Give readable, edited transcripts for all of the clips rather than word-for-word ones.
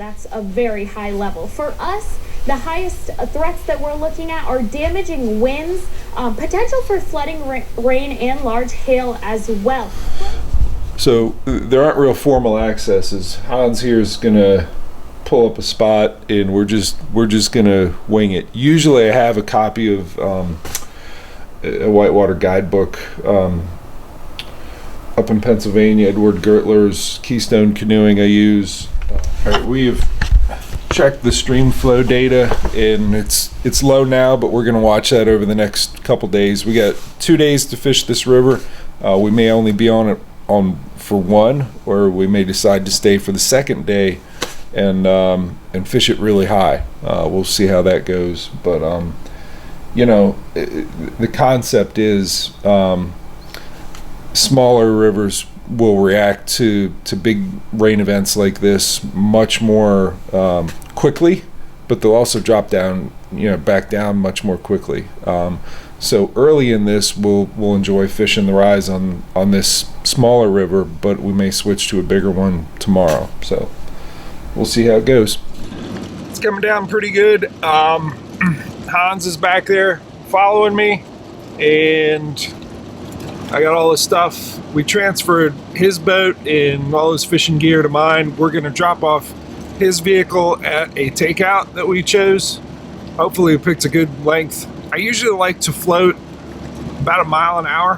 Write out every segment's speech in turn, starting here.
that's a very high level. For us, the highest threats that we're looking at are damaging winds, potential for flooding, rain, and large hail as well. So there aren't real formal accesses. Hans here is gonna pull up a spot, and we're just gonna wing it. Usually, I have a copy of a whitewater guidebook up in Pennsylvania. Edward Gertler's Keystone Canoeing I use. All right, we have checked the stream flow data, and it's low now, but we're gonna watch that over the next couple days. We got 2 days to fish this river. We may only be on it for one, or we may decide to stay for the second day and fish it really high. We'll see how that goes, but you know, the concept is smaller rivers will react to big rain events like this much more quickly, but they'll also drop down, back down much more quickly. So early in this, we'll enjoy fishing the rise on this smaller river, but we may switch to a bigger one tomorrow. So we'll see how it goes. It's coming down pretty good. Hans is back there following me, and I got all his stuff. We transferred his boat and all his fishing gear to mine. We're gonna drop off his vehicle at a takeout that we chose. Hopefully we picked a good length. I usually like to float about a mile an hour,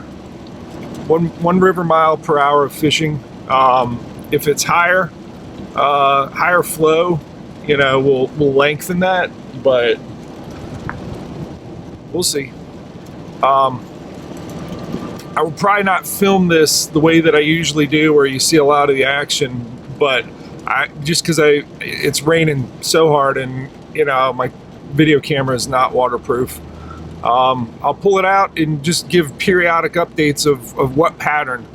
one river mile per hour of fishing. If it's higher flow, we'll lengthen that, but we'll see. I will probably not film this the way that I usually do, where you see a lot of the action, but just because it's raining so hard, and my video camera is not waterproof. I'll pull it out and just give periodic updates of what pattern,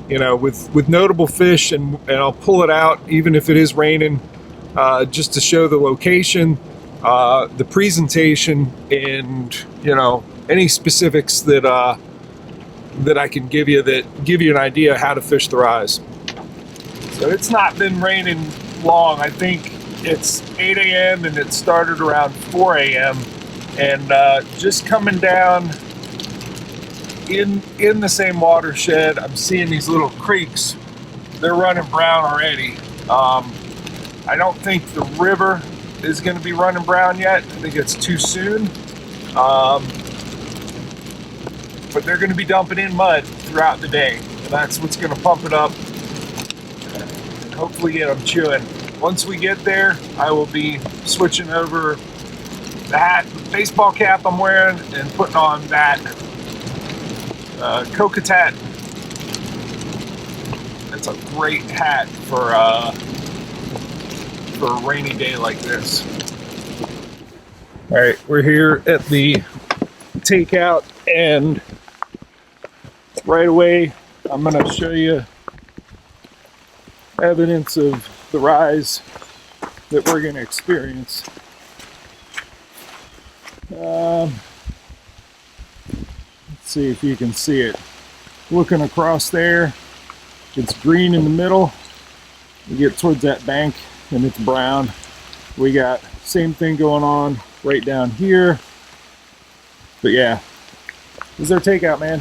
with notable fish, and I'll pull it out even if it is raining, just to show the location, the presentation, and any specifics that I can give you that give you an idea how to fish the rise. So it's not been raining long. I think it's 8 a.m. and it started around 4 a.m. and just coming down in the same watershed, I'm seeing these little creeks. They're running brown already. I don't think the river is going to be running brown yet. I think it's too soon. But they're going to be dumping in mud throughout the day. And that's what's going to pump it up and hopefully get them chewing. Once we get there, I will be switching over the hat, the baseball cap I'm wearing, and putting on that Cocatat. That's a great hat for a rainy day like this. All right, we're here at the takeout, and right away I'm going to show you evidence of the rise that we're going to experience. Let's see if you can see it. Looking across there, it's green in the middle. You get towards that bank and it's brown. We got same thing going on right down here. But yeah, this is our takeout, man.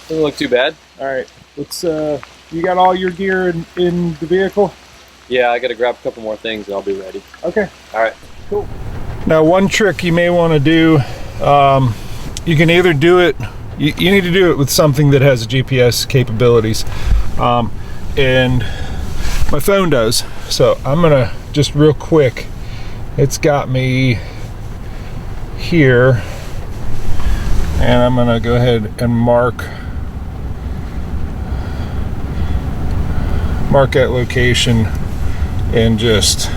Doesn't look too bad. All right, let's. You got all your gear in the vehicle? Yeah, I got to grab a couple more things and I'll be ready. Okay. All right. Cool. Now, one trick you may want to do, you can either do it. You need to do it with something that has GPS capabilities, and my phone does. So I'm gonna just real quick. It's got me here, and I'm gonna go ahead and mark that location, and just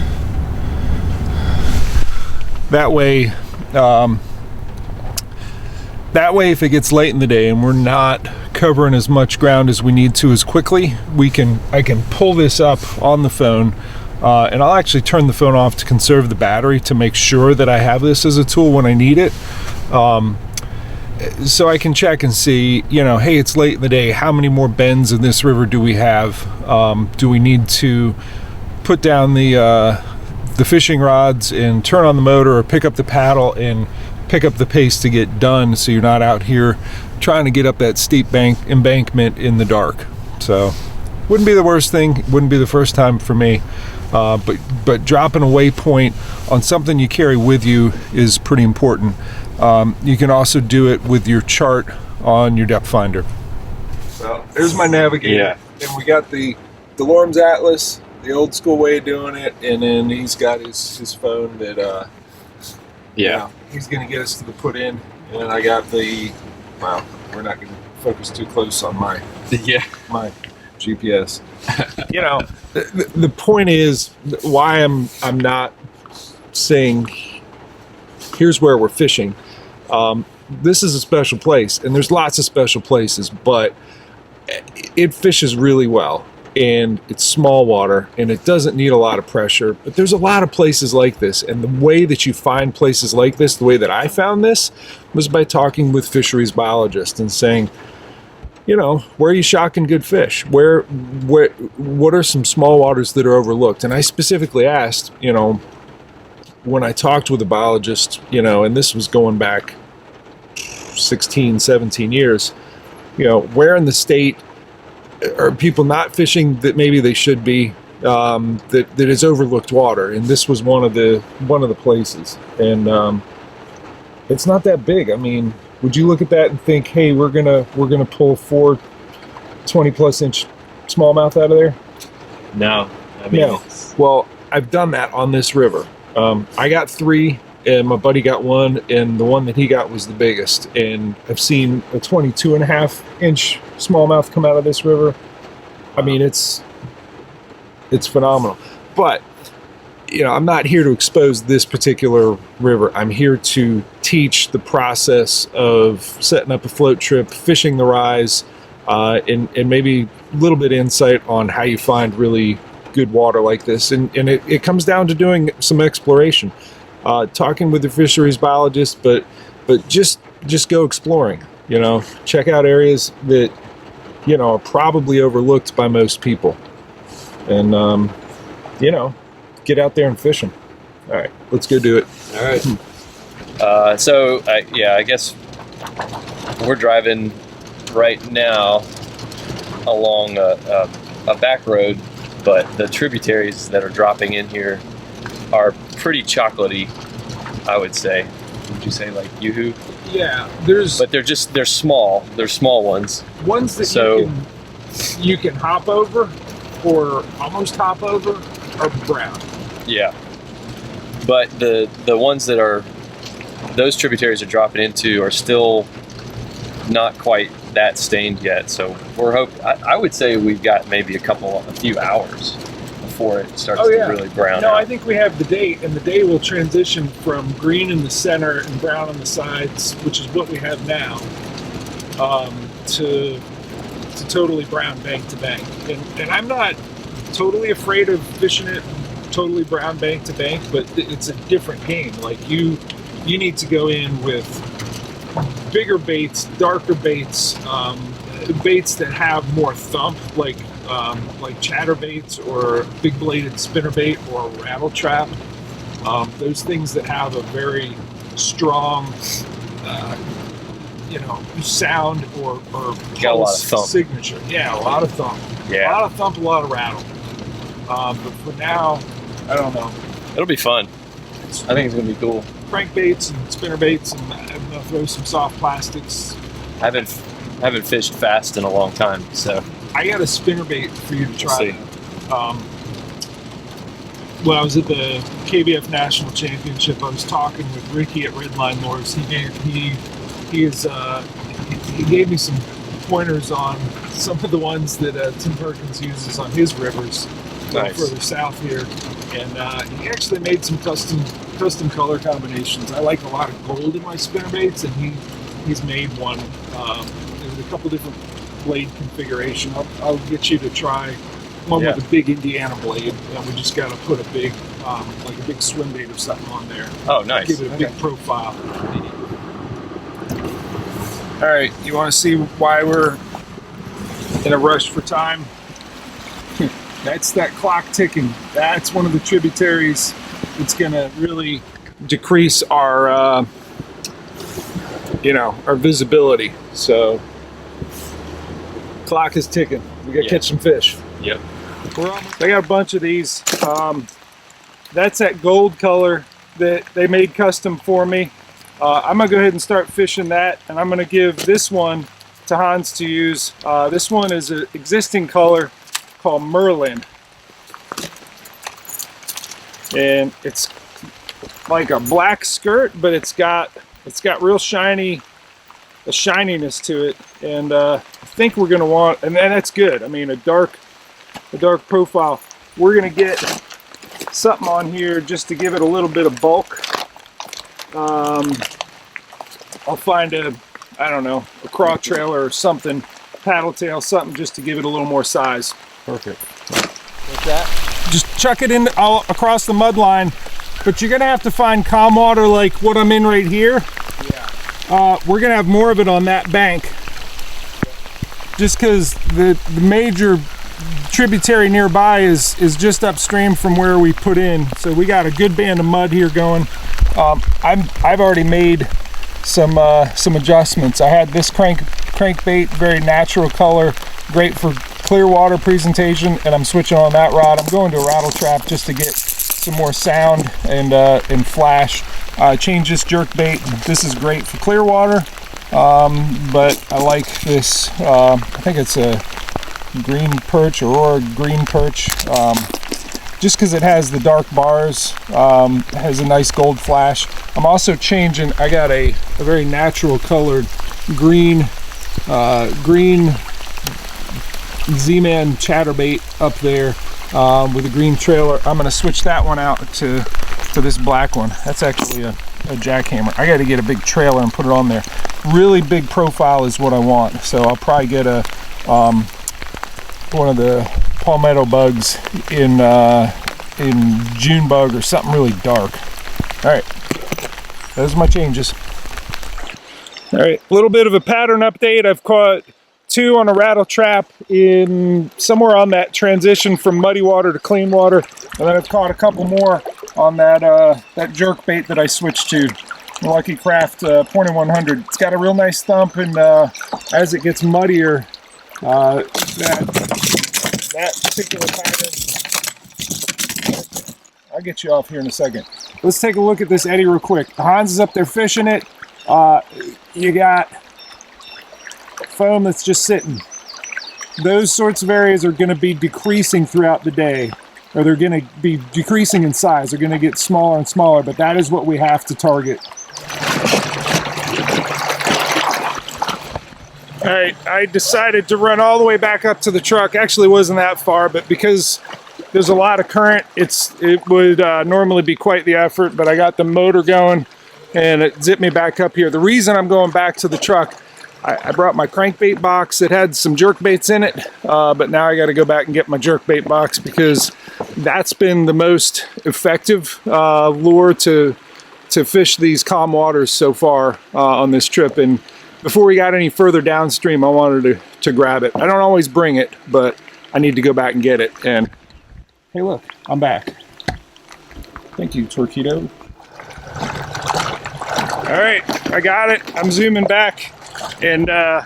that way if it gets late in the day and we're not covering as much ground as we need to as quickly, I can pull this up on the phone, and I'll actually turn the phone off to conserve the battery to make sure that I have this as a tool when I need it. So I can check and see, hey, it's late in the day. How many more bends in this river do we have? Do we need to put down the fishing rods and turn on the motor or pick up the paddle and pick up the pace to get done, so you're not out here trying to get up that steep embankment in the dark. So wouldn't be the worst thing, wouldn't be the first time for me, but dropping a waypoint on something you carry with you is pretty important. You can also do it with your chart on your depth finder. So there's my navigator, and we got the DeLorme's Atlas, the old school way of doing it, and then he's got his phone that he's gonna get us to the put in, and I got the, well, we're not gonna focus too close on my GPS. You know, the point is why I'm not saying here's where we're fishing. This is a special place, and there's lots of special places, but it fishes really well, and it's small water, and it doesn't need a lot of pressure. But there's a lot of places like this, and the way that you find places like this, the way that I found this, was by talking with fisheries biologists and saying, you know, where are you shocking good fish? What are some small waters that are overlooked? And I specifically asked, you know, when I talked with a biologist, you know, and this was going back 16, 17 years, you know, where in the state are people not fishing that maybe they should be, that is overlooked water? And this was one of the places. And it's not that big. I mean, would you look at that and think, hey, we're gonna pull 4 20+ inch smallmouth out of there? No. I mean, No. Well, I've done that on this river. I got 3, and my buddy got 1, and the one that he got was the biggest. And I've seen a 22.5 inch smallmouth come out of this river. I mean, it's phenomenal. But, you know, I'm not here to expose this particular river. I'm here to teach the process of setting up a float trip, fishing the rise, and maybe a little bit of insight on how you find really good water like this. And it comes down to doing some exploration, talking with the fisheries biologist, but just go exploring. You know, check out areas that, you know, are probably overlooked by most people, and you know, get out there and fish them. All right, let's go do it. All right. I guess we're driving right now along a back road, but the tributaries that are dropping in here are pretty chocolatey, I would say. Would you say like Yoo-hoo? Yeah, But they're small. They're small ones. ones that you can hop over or almost hop over are brown. Yeah. But the ones that are, those tributaries are dropping into are still not quite that stained yet. So we're I would say we've got maybe a few hours before it starts to really brown out. I think we have the day, and the day will transition from green in the center and brown on the sides, which is what we have now, to totally brown bank to bank. And I'm not totally afraid of fishing it totally brown bank to bank, but it's a different game. Like you need to go in with bigger baits, darker baits, baits that have more thump, like chatterbaits or big bladed spinnerbait or rattle trap. Those things that have a very strong, sound or got a lot of thump. Signature. Yeah, a lot of thump. Yeah. A lot of thump, a lot of rattle. But for now, I don't know. It'll be fun. I think it's gonna be cool. Crankbaits and spinnerbaits, and I'm gonna throw some soft plastics. I haven't fished fast in a long time, so I got a spinnerbait for you to try. We'll When I was at the KBF National Championship, I was talking with Ricky at Redline Lures. He gave me some pointers on some of the ones that Tim Perkins uses on his rivers further south here, and he actually made some custom color combinations. I like a lot of gold in my spinnerbaits, and he's made one. There's a couple different blade configuration. I'll get you to try one with a big Indiana blade, and we just got to put a big, like a big swim bait or something on there. Oh, nice. Give it a big profile. All right, you want to see why we're in a rush for time? That's that clock ticking. That's one of the tributaries that's going to really decrease our, our visibility. So, clock is ticking. We got to catch some fish. Yep. I got a bunch of these. That's that gold color that they made custom for me. I'm gonna go ahead and start fishing that, and I'm gonna give this one to Hans to use. This one is an existing color called Merlin, and it's like a black skirt, but it's got real shininess to it, and I think we're gonna want, and that's good. I mean, a dark profile. We're gonna get something on here just to give it a little bit of bulk. I'll find a craw trailer or something, paddle tail, something just to give it a little more size. Perfect. What's that? Just chuck it in all across the mud line, but you're gonna have to find calm water like what I'm in right here. Yeah. We're gonna have more of it on that bank, just because the major tributary nearby is just upstream from where we put in, so we got a good band of mud here going. I've already made some adjustments. I had this crankbait, very natural color, great for clear water presentation, and I'm switching on that rod. I'm going to a rattle trap just to get some more sound and flash. Change this jerk bait. This is great for clear water, but I like this. I think it's a green perch, Aurora green perch, just because it has the dark bars, has a nice gold flash. I'm also changing, I got a very natural colored green Z-Man chatterbait up there with a green trailer. I'm going to switch that one out to this black one. That's actually a jackhammer. I got to get a big trailer and put it on there. Really big profile is what I want, so I'll probably get one of the palmetto bugs in June bug or something really dark. All right, those are my changes. All right, a little bit of a pattern update. I've caught 2 on a rattle trap in somewhere on that transition from muddy water to clean water, and then I've caught a couple more on that jerk bait that I switched to, the Lucky Craft Pointer 100. It's got a real nice thump, and as it gets muddier, that particular pattern, I'll get you off here in a second. Let's take a look at this eddy real quick. Hans is up there fishing it. You got foam that's just sitting. Those sorts of areas are going to be decreasing throughout the day, or they're going to be decreasing in size. They're going to get smaller and smaller, but that is what we have to target. All right, I decided to run all the way back up to the truck. Actually, it wasn't that far, but because there's a lot of current, it would normally be quite the effort, but I got the motor going and it zipped me back up here. The reason I'm going back to the truck, I brought my crankbait box. It had some jerk baits in it, but now I got to go back and get my jerk bait box, because that's been the most effective lure to fish these calm waters so far on this trip. And before we got any further downstream, I wanted to grab it. I don't always bring it, but I need to go back and get it. And hey, look, I'm back. Thank you, Torpedo. All right, I got it. I'm zooming back, and yeah,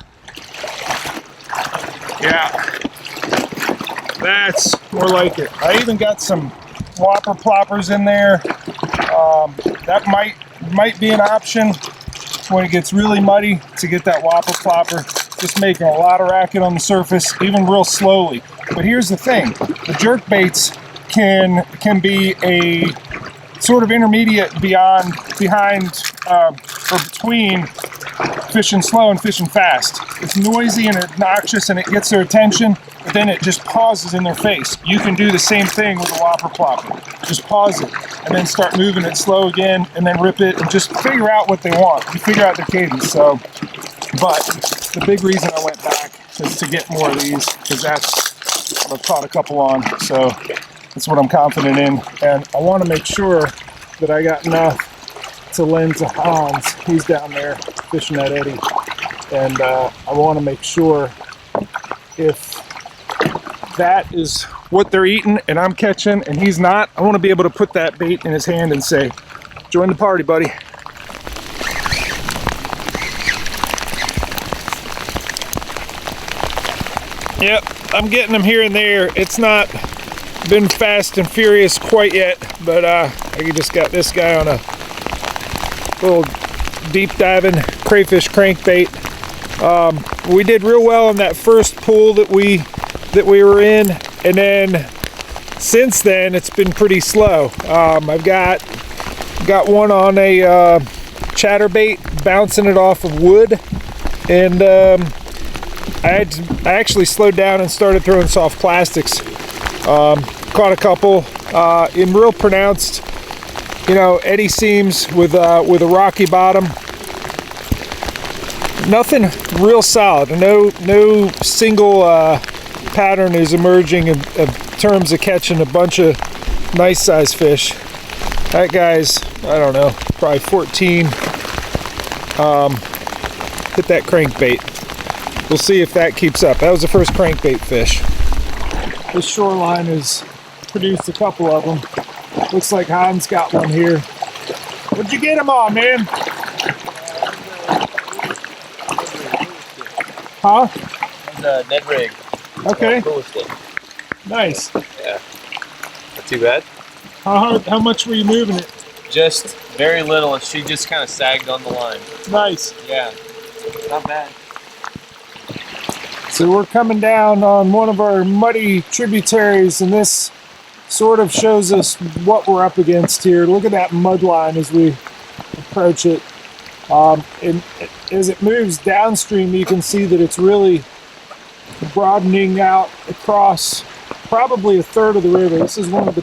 that's more like it. I even got some whopper ploppers in there. That might be an option when it gets really muddy, to get that whopper plopper, just making a lot of racket on the surface, even real slowly. But here's the thing, the jerk baits can be a sort of intermediate behind or between fishing slow and fishing fast. It's noisy and obnoxious and it gets their attention, but then it just pauses in their face. You can do the same thing with a whopper plopper. Just pause it and then start moving it slow again, and then rip it, and just figure out what they want. You figure out their cadence. So, but the big reason I went back is to get more of these, because that's what I've caught a couple on. So that's what I'm confident in, and I want to make sure that I got enough to lend to Hans. He's down there fishing that eddy, and I want to make sure if that is what they're eating and I'm catching and he's not, I want to be able to put that bait in his hand and say, join the party, buddy. Yep, I'm getting them here and there. It's not been fast and furious quite yet, but I just got this guy on a little deep diving crayfish crankbait. We did real well on that first pool that we were in, and then since then it's been pretty slow. I've got one on a chatterbait, bouncing it off of wood, and I actually slowed down and started throwing soft plastics. Caught a couple in real pronounced, eddy seams with a rocky bottom. Nothing real solid. No single pattern is emerging in terms of catching a bunch of nice sized fish. That guy's, I don't know, probably 14. Hit that crankbait. We'll see if that keeps up. That was the first crankbait fish. This shoreline has produced a couple of them. Looks like Hans got one here. What'd you get him on, man? Huh? The Ned rig. Okay. Stick. Nice. Yeah. Not too bad. How much were you moving it? Just very little, and she just kind of sagged on the line. Nice. Yeah. Not bad. So we're coming down on one of our muddy tributaries, and this sort of shows us what we're up against here. Look at that mud line as we approach it. And as it moves downstream, you can see that it's really broadening out across probably a third of the river. This is one of the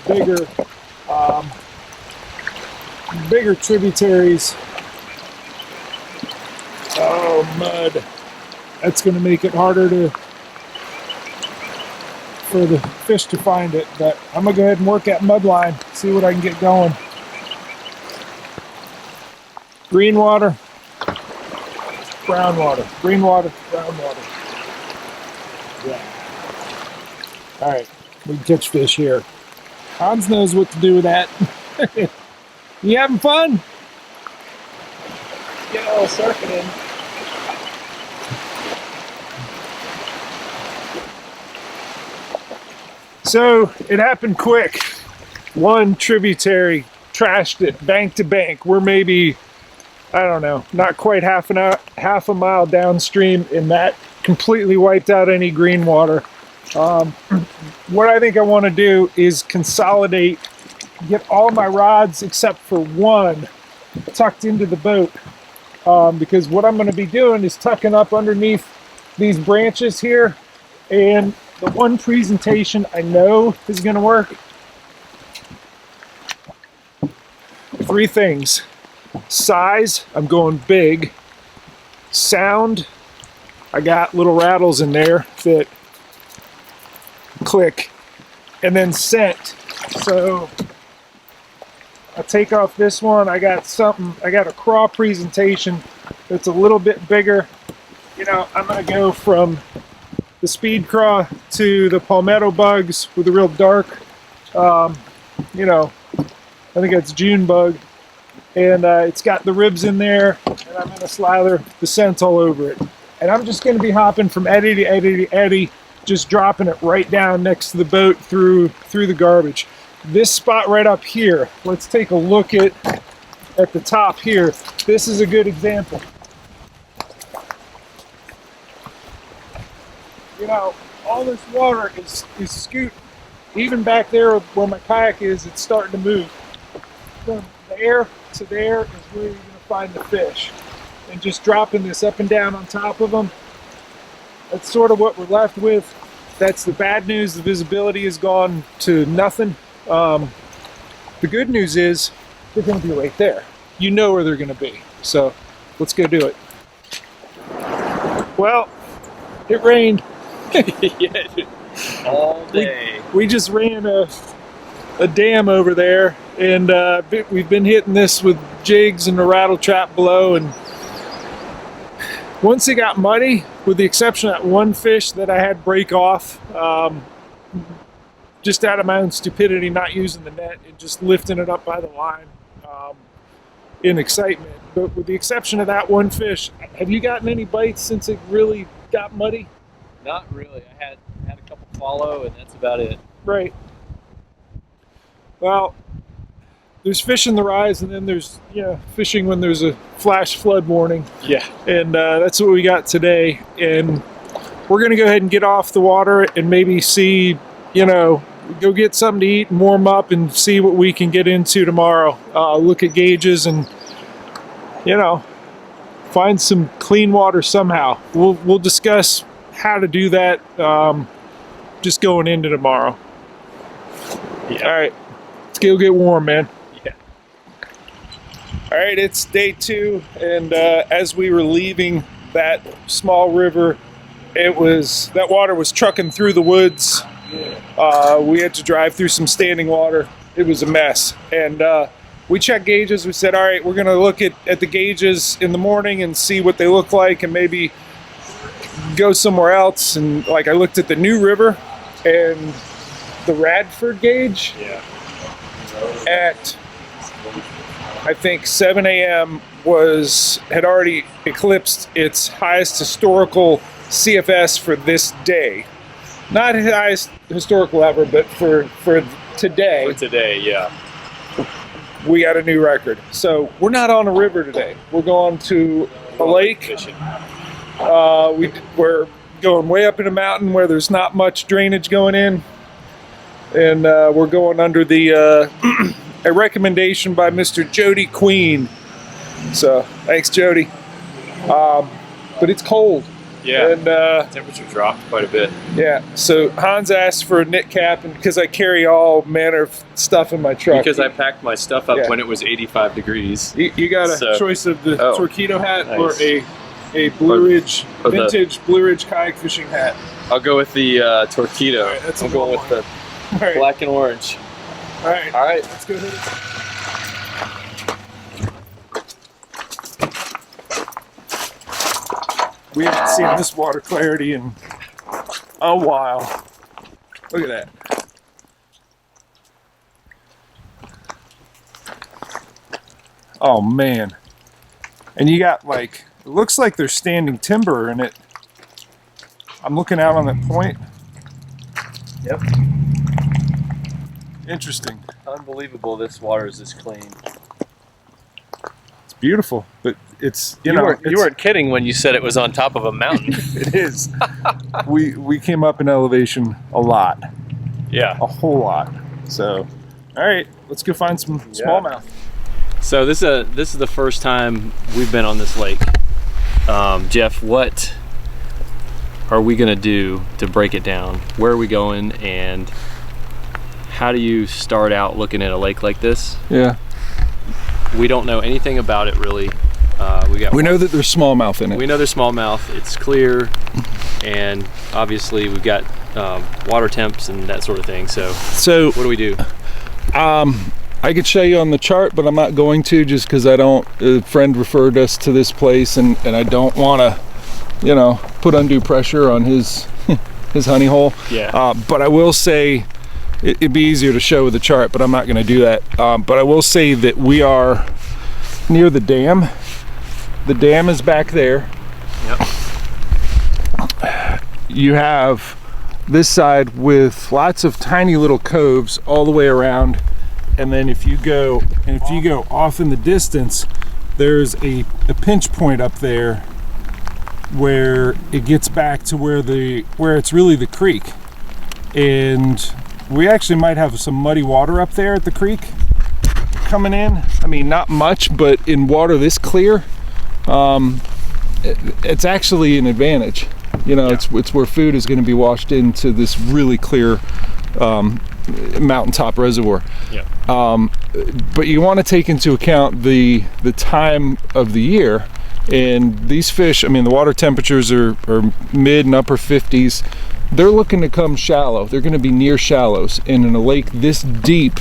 bigger tributaries. Oh, mud. That's going to make it harder for the fish to find it, but I'm going to go ahead and work that mud line, see what I can get going. Green water, brown water, green water, brown water. Yeah. All right, we can catch fish here. Hans knows what to do with that. You having fun? Get a little surfing in. So it happened quick. One tributary trashed it bank to bank. We're maybe, I don't know, not quite half a mile downstream, and that completely wiped out any green water. What I think I want to do is consolidate, get all my rods except for one tucked into the boat, because what I'm going to be doing is tucking up underneath these branches here, and the one presentation I know is going to work. Three things. Size, I'm going big. Sound, I got little rattles in there that click. And then scent. So I'll take off this one. I got a craw presentation that's a little bit bigger. I'm going to go from the speed craw to the palmetto bugs with a real dark, I think that's June bug, and it's got the ribs in there, and I'm going to slather the scent all over it. And I'm just going to be hopping from eddy to eddy to eddy, just dropping it right down next to the boat through the garbage. This spot right up here, let's take a look at the top here. This is a good example. All this water is scooting. Even back there where my kayak is, it's starting to move. From there to there is where you're going to find the fish. And just dropping this up and down on top of them, that's sort of what we're left with. That's the bad news. The visibility has gone to nothing. The good news is they're going to be right there. You know where they're going to be. So let's go do it. Well, it rained. Yeah, all day. We just ran a dam over there, and we've been hitting this with jigs and a rattle trap below, and once it got muddy, with the exception of that one fish that I had break off, just out of my own stupidity, not using the net and just lifting it up by the line in excitement. But with the exception of that one fish, have you gotten any bites since it really got muddy? Not really. I had a couple follow, and that's about it. Right. Well, there's fish in the rise, and then there's fishing when there's a flash flood warning. Yeah. And that's what we got today. And we're gonna go ahead and get off the water and maybe see, go get something to eat and warm up and see what we can get into tomorrow. Look at gauges and find some clean water somehow. We'll discuss how to do that just going into tomorrow. Yeah. All right, let's go get warm, man. Yeah. All right, it's day 2, and as we were leaving that small river, that water was trucking through the woods. We had to drive through some standing water. It was a mess, and we checked gauges. We said, all right, we're gonna look at the gauges in the morning and see what they look like, and maybe go somewhere else. And I looked at the New River and the Radford gauge at I think 7 a.m. had already eclipsed its highest historical CFS for this day. Not the highest historical ever, but for today. For today, yeah. We got a new record. So we're not on a river today. We're going to a lake. Fishing. We're going way up in a mountain where there's not much drainage going in. And we're going under the a recommendation by Mr. Jody Queen. So thanks, Jody. But it's cold. Yeah. And temperature dropped quite a bit. yeah, so Hans asked for a knit cap, and because I carry all manner of stuff in my truck. Because I packed my stuff up Yeah. when it was 85 degrees. You got a So- choice of the Oh, Torpedo hat nice. or a Blue Ridge, or the- vintage Blue Ridge kayak fishing hat. I'll go with the Torpedo. All right, that's a I'm going good with the All right, black and orange. all right, All right. let's go ahead. We haven't seen this water clarity in a while. Look at that. Oh man. And you got it looks like there's standing timber in it. I'm looking out on that point. Yep. Interesting. Unbelievable this water is this clean. It's beautiful, but it's You weren't kidding when you said it was on top of a mountain. it is. we came up in elevation a lot, Yeah. a whole lot. So, all right, let's go find some smallmouth. So this is the first time we've been on this lake. Jeff, what are we gonna do to break it down? Where are we going, and how do you start out looking at a lake like this? Yeah. We don't know anything about it really. We know that there's smallmouth in it. We know there's smallmouth. It's clear, and obviously we've got water temps and that sort of thing. So what do we do? I could show you on the chart, but I'm not going to, just because a friend referred us to this place, and I don't want to, put undue pressure on his his honey hole. Yeah. But I will say, it'd be easier to show with the chart, but I'm not going to do that. But I will say that we are near the dam. The dam is back there. Yep. You have this side with lots of tiny little coves all the way around, and then if you go off in the distance, there's a pinch point up there where it gets back to where it's really the creek, and we actually might have some muddy water up there at the creek coming in. I mean, not much, but in water this clear, it's actually an advantage. It's where food is going to be washed into this really clear mountaintop reservoir. Yeah. But you want to take into account the time of the year, and these fish, I mean, the water temperatures are mid and upper 50s. They're looking to come shallow. They're going to be near shallows, and in a lake this deep,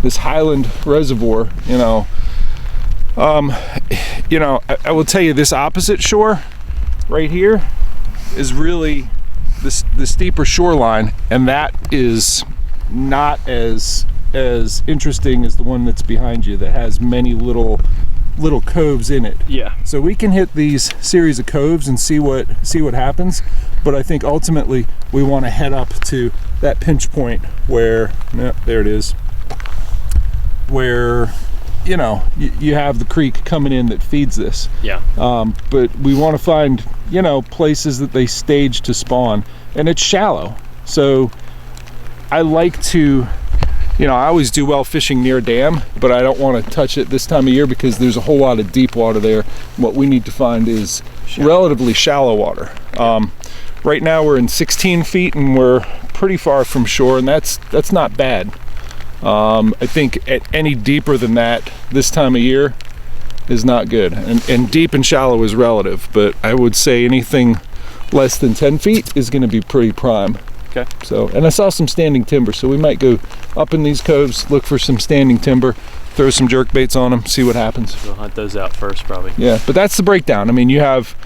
this highland reservoir, I will tell you, this opposite shore right here is really the steeper shoreline, and that is not as interesting as the one that's behind you that has many little coves in it. Yeah. So we can hit these series of coves and see what happens, but I think ultimately we want to head up to that pinch point where, no, there it is, where you have the creek coming in that feeds this. Yeah. But we want to find places that they stage to spawn, and it's shallow. So I like to, I always do well fishing near dam, but I don't want to touch it this time of year because there's a whole lot of deep water there. What we need to find is relatively shallow water. Right now we're in 16 feet and we're pretty far from shore, and that's not bad. I think at any deeper than that this time of year is not good. And deep and shallow is relative, but I would say anything less than 10 feet is going to be pretty prime. Okay. So, and I saw some standing timber, so we might go up in these coves, look for some standing timber, throw some jerk baits on them, see what happens. We'll hunt those out first, probably. Yeah, but that's the breakdown. I mean, you have,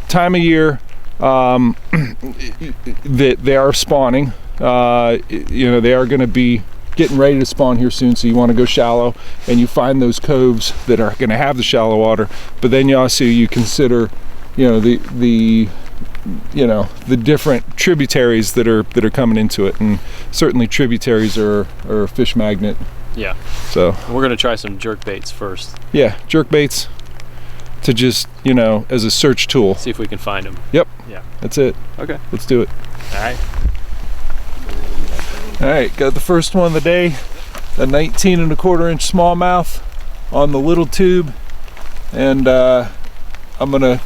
time of year that they are spawning. They are going to be getting ready to spawn here soon, so you want to go shallow, and you find those coves that are going to have the shallow water. But then you consider, the different tributaries that are coming into it, and certainly tributaries are a fish magnet. Yeah. So we're gonna try some jerk baits first. Yeah, jerk baits to just as a search tool. See if we can find them. Yep. Yeah. That's it. Okay. Let's do it. All right. All right, got the first one of the day, a 19 1/4 inch smallmouth on the little tube, and I'm gonna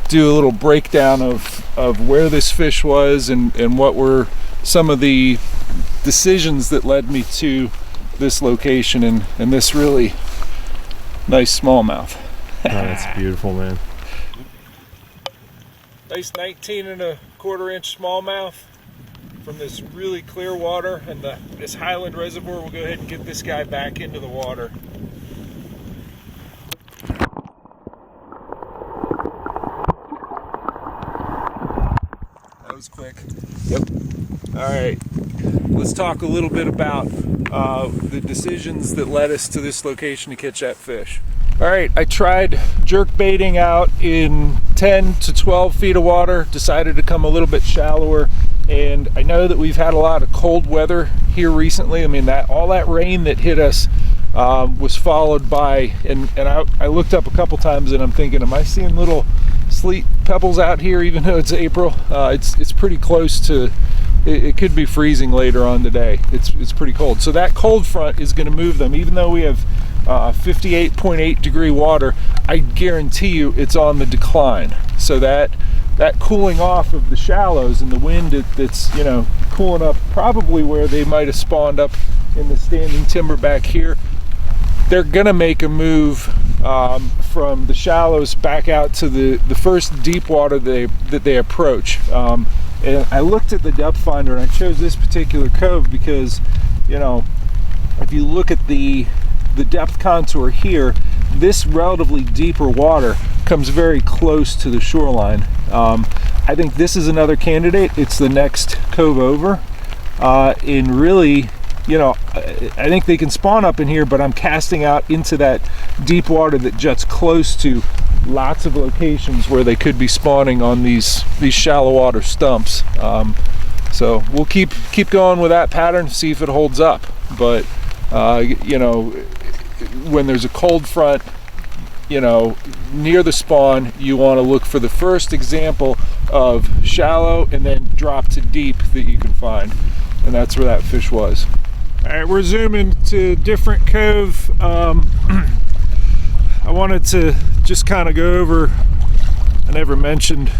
do a little breakdown of where this fish was and what were some of the decisions that led me to this location and this really nice smallmouth. Oh, that's beautiful, man. Nice 19 1/4 inch smallmouth from this really clear water and this Highland reservoir. We'll go ahead and get this guy back into the water. That was quick. Yep. All right. Let's talk a little bit about the decisions that led us to this location to catch that fish. All right, I tried jerk baiting out in 10 to 12 feet of water, decided to come a little bit shallower, and I know that we've had a lot of cold weather here recently. I mean, all that rain that hit us was followed by, and I looked up a couple times and I'm thinking, am I seeing little sleet pebbles out here even though it's April? It's pretty close to, it could be freezing later on today. It's pretty cold. So that cold front is going to move them. Even though we have 58.8 degree water, I guarantee you it's on the decline. So that cooling off of the shallows and the wind that's cooling up probably where they might have spawned up in the standing timber back here, they're gonna make a move from the shallows back out to the first deep water that they approach. And I looked at the depth finder and I chose this particular cove because if you look at the depth contour here, this relatively deeper water comes very close to the shoreline. I think this is another candidate. It's the next cove over. And really, I think they can spawn up in here, but I'm casting out into that deep water that juts close to lots of locations where they could be spawning on these shallow water stumps. So we'll keep going with that pattern, see if it holds up. But when there's a cold front, near the spawn, you want to look for the first example of shallow and then drop to deep that you can find. And that's where that fish was. All right, we're zooming to a different cove. I wanted to just kind of go over, I never mentioned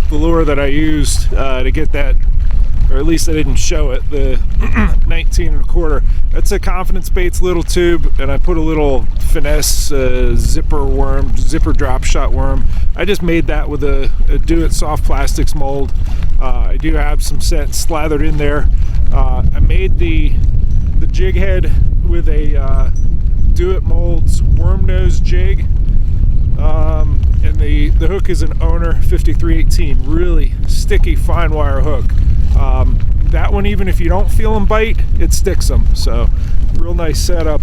the lure that I used to get that, or at least I didn't show it, the 19 1/4. That's a Confidence Baits little tube, and I put a little finesse zipper drop shot worm. I just made that with a Do It soft plastics mold. I do have some scent slathered in there. I made the jig head with a Do It Molds worm nose jig, and the hook is an Owner 5318, really sticky fine wire hook. That one, even if you don't feel them bite, it sticks them. So real nice setup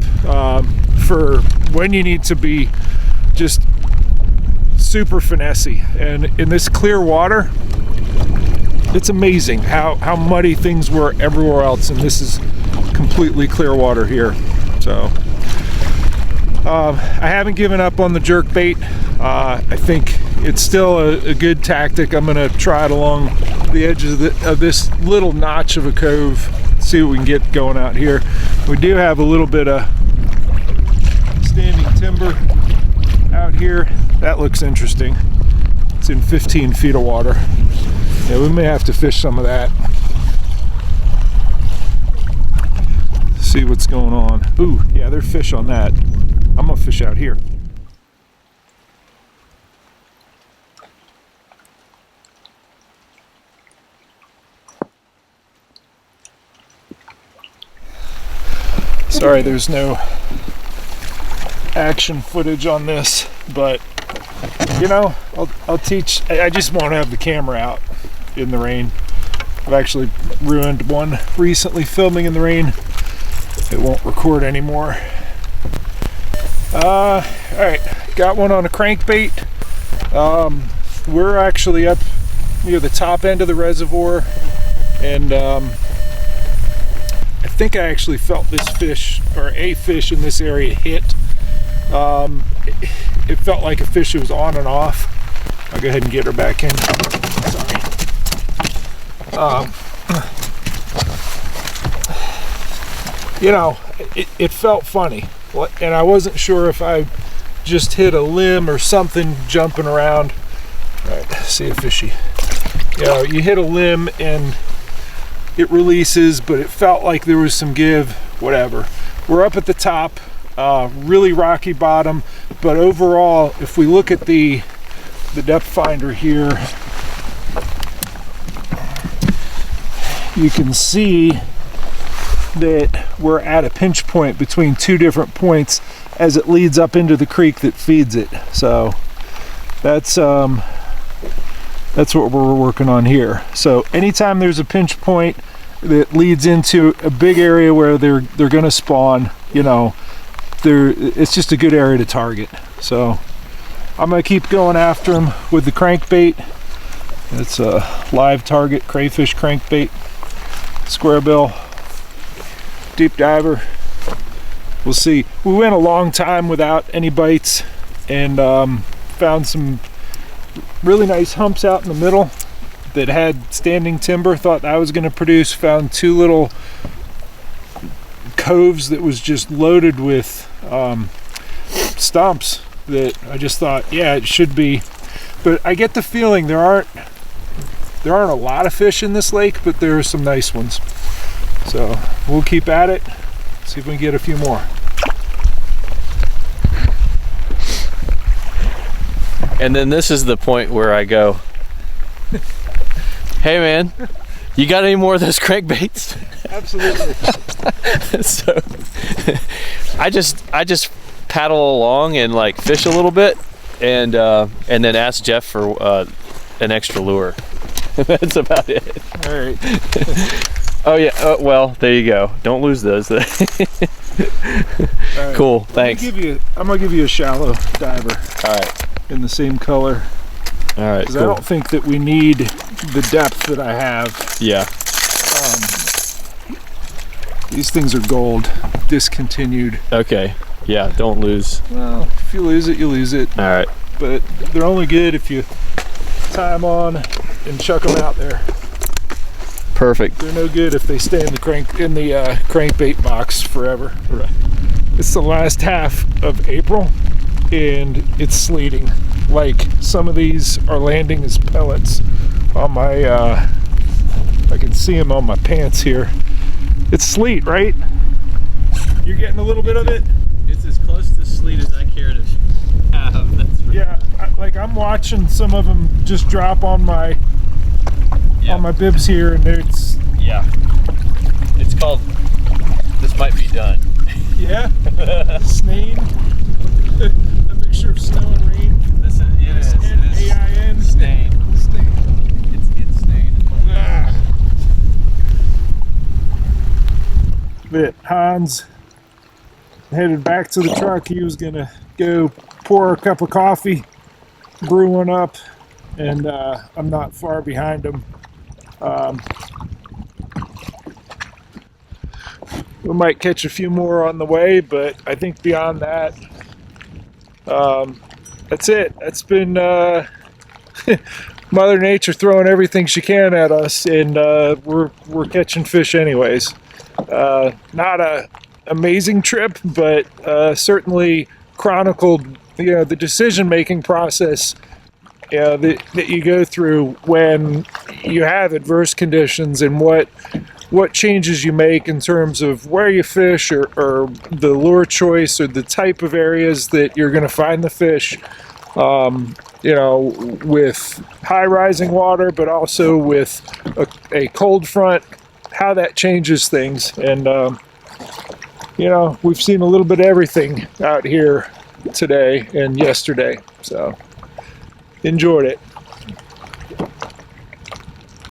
for when you need to be just super finessey. And in this clear water, it's amazing how muddy things were everywhere else, and this is completely clear water here. So I haven't given up on the jerk bait. I think it's still a good tactic. I'm gonna try it along the edge of this little notch of a cove, see what we can get going out here. We do have a little bit of standing timber out here. That looks interesting. It's in 15 feet of water. Yeah, we may have to fish some of that. See what's going on. Ooh, yeah, there's fish on that. I'm gonna fish out here. Sorry, there's no action footage on this, but you know, I'll teach. I just won't have the camera out in the rain. I've actually ruined one recently filming in the rain. It won't record anymore. All right, got one on a crankbait. We're actually up near the top end of the reservoir, and I think I actually felt this fish, or a fish in this area, hit. It felt like a fish was on and off. I'll go ahead and get her back in. Sorry. You know, it felt funny, and I wasn't sure if I just hit a limb or something jumping around. All right, see a fishy. You know, you hit a limb and it releases, but it felt like there was some give, whatever. We're up at the top, really rocky bottom, but overall, if we look at the depth finder here, you can see that we're at a pinch point between two different points as it leads up into the creek that feeds it. So that's what we're working on here. So anytime there's a pinch point that leads into a big area where they're going to spawn, you know, it's just a good area to target. So I'm going to keep going after them with the crankbait. It's a live target crayfish crankbait, square bill, deep diver. We'll see. We went a long time without any bites, and found some really nice humps out in the middle that had standing timber. Thought that was going to produce. Found two little coves that was just loaded with stumps that I just thought, yeah, it should be. But I get the feeling there aren't a lot of fish in this lake, but there are some nice ones. So we'll keep at it, see if we can get a few more. And then this is the point where I go, hey man, you got any more of those crankbaits? Absolutely. So I just paddle along and like fish a little bit, and then ask Jeff for an extra lure. That's about it. All right. Oh yeah. Well, there you go. Don't lose those. Right. Cool. Thanks. I'm gonna give you a shallow diver. All right. In the same color. All right. Because cool. I don't think that we need the depth that I have. Yeah. These things are gold. Discontinued. Okay. Yeah. Don't lose. Well, if you lose it, you lose it. All right. But they're only good if you tie them on and chuck them out there. Perfect. They're no good if they stay in the crankbait box forever. Right. It's the last half of April, and it's sleeting. Like, some of these are landing as pellets on my, I can see them on my pants here. It's sleet, right? You're getting a little bit of it? It's as close to sleet as I care to have. That's for Yeah, I'm watching some of them just drop on my bibs here, and it's... Yeah. It's called, this might be done. Yeah? Snain? A mixture of snow and rain? This is, it is. S-N-A-I-N? Stain. Snain. It's stained. Ah. that Hans headed back to the truck. He was gonna go pour a cup of coffee, brew one up, and I'm not far behind him. We might catch a few more on the way, but I think beyond that, that's it. That's been Mother Nature throwing everything she can at us, and we're catching fish anyways. Not a amazing trip, but certainly chronicled, the decision-making process that you go through when you have adverse conditions, and what changes you make in terms of where you fish, or the lure choice, or the type of areas that you're going to find the fish. With high rising water, but also with a cold front, how that changes things. And we've seen a little bit of everything out here today and yesterday, so enjoyed it.